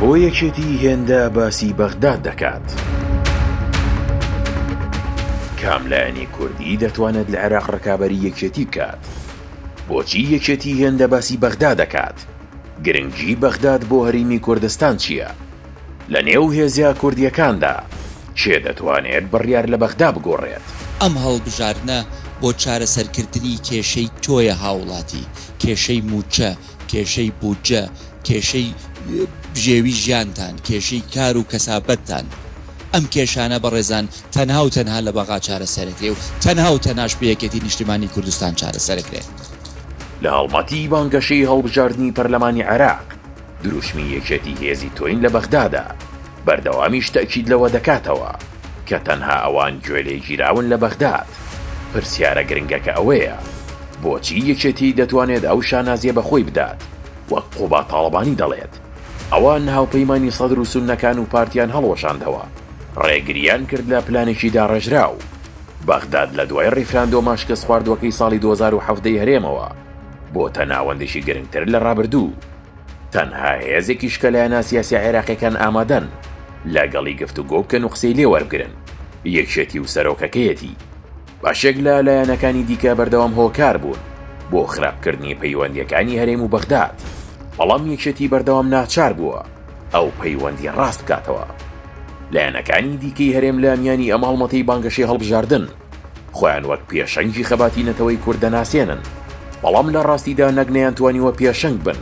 بۆ یەکێتی هێندە باسی بەغداد دەکات. کاملایانی کوردی دەتوانێت لە عێراق ڕکابەری یەکێتی بکات. بۆچی یەکێتی هێندە باسی بەغداد دەکات؟ گرنگی بەغداد بۆ هەرێمی کوردستان چییە؟ لە نێو هێزە کوردیەکاندا چێ دەتوانێت بڕیار لە بەغدا بگۆڕێت؟ ئەم هەڵبژاردنە بۆ چارەسەرکردنی کێشەی تۆیە هاوڵاتی، کێشەی موچە، کێشەی بودجە، کێشەی بژێوی ژیانتان، کێشەی کار و کەسابەتتان. ئەم کێشانە بەڕێزان تەنها و تەنها لە بەغا چارەسەرەکرێ و تەنها و تەنهاش بە یەکێتی نیشتیمانی کوردستان چارەسەرەکرێت. لە هەڵمەتی بانگەشەی هەڵبژاردننی پەرلەمانی عێراق دروشمی یەکێتی هێزی تۆین لە بەغدادا بەردەوامیش تەکید لەوە دەکاتەوە کە تەنها ئەوان گوێ لێ گیراون لە بەغداد. پرسیارە گرنگەکە ئەوەیە بۆچی یەکێتی دەتوانێت ئەو شانازیە بەخۆی بدات وەک قوبا تاڵبانی دەڵێت. ئەوان هاوپەیمانی سەدر و سوننەکان و پارتیان هەڵوەشاندەوە، ڕێگریان کرد لە پلانێکی داڕێژراو. بەغداد لە دوای ڕیفراندۆما شکست خواردوەکەی ساڵی 2017 هەرێمەوە بۆتە ناوەندێکی گرنگتر لە ڕابردوو. تەنها هێزێکیش کە لایەنە سیاسی عێراقیەکان ئامادەن لەگەڵی گفتوگۆ بکەن و قسەی لێ وەربگرن یەکێتی و سەرۆکەکەیەتی. باشێک لە لایەنەکانی دیکە بەردەوام هۆکار بوون بۆ خراپکردنی پەیوەندیەکانی هەرێم و بەغداد، بەڵام یەکێتی بەردەوام ناچار بووە ئەو پەیوەندی ڕاست بکاتەوە. لایەنەکانی دیکەی هەرێم لە میانی ئەم هەڵمەتەی بانگەشەی هەڵبژاردن خۆیان وەک پێشەنگی خەباتی نەتەوەی کورد دەناسێنن، بەڵام لە ڕاستیدا نەگنەیانتوانیوە پێشەنگ بن،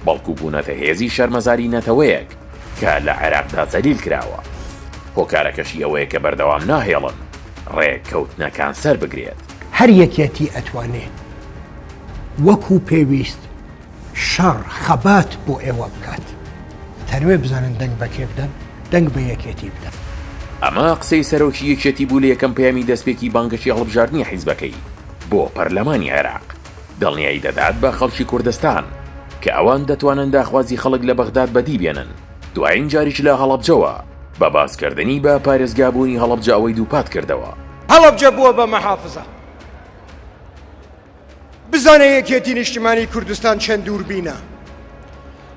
بەڵکو بوونەتە هێزی شەرمەزاری نەتەوەیەک کە لە عێراقدا زەلیل کراوە. هۆکارەکەشی ئەوەیە کە بەردەوام ناهێڵن ڕێککەوتنەکان سەر بگرێت. هەر یەکێتی ئەتوانێت وەکو پێویست شەڕ خەبات بۆ ئێوە بکات. تەنوێ بزانن دەنگ بەکێ بدەن، دەنگ بە یەکێتی بدەن. ئەمە قسەی سەرۆکی یەکێتی بوو لە یەکەم پەیامی دەستپێکی بانگەشی هەڵبژاردننی حیزبەکەی بۆ پەرلەمانی عێراق. دڵنیایی دەدات بە خەڵکی کوردستان کە ئەوان دەتوانن داخوازی خەڵک لە بەغداد بەدی بێنن. دوایین جاریش لە هەڵەبجەوە بە باسکردنی بە پارێزگابوونی هەڵەبجە ئەوەی دووپات کردەوە. هەڵەبجە بووە بە مەحافزە. بزانە یەکێتی نیشتیمانی کوردستان چەند دووربینە.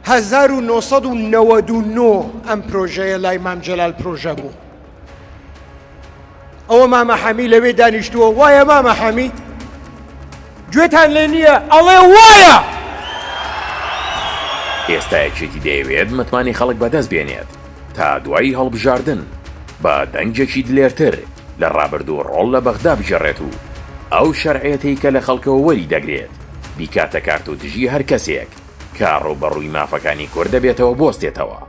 1999 ئەم پرۆژەیە لای مام جەلال پرۆژە بوو. ئەوە مامە حەمی لەوێ دانیشتووە. وایە مامە حەمی؟ گوێتان لێ نییە؟ ئەڵێ وایە! ئێستا یەکێتی دەیەوێت متمانی خەڵک بەدەست بێنێت تا دوایی هەڵبژاردن بە دەنگێکی دلێرتر لە ڕابردوو ڕۆڵ لە بەغدا بژێڕێت و ئەو شەرعەتی کە لە خەڵکەوە وەری دەگرێت بیکاتە کارت و دژی هەر کەسێک کە ڕوبەڕووی مافەکانی کورد دەبێتەوە بۆستێتەوە.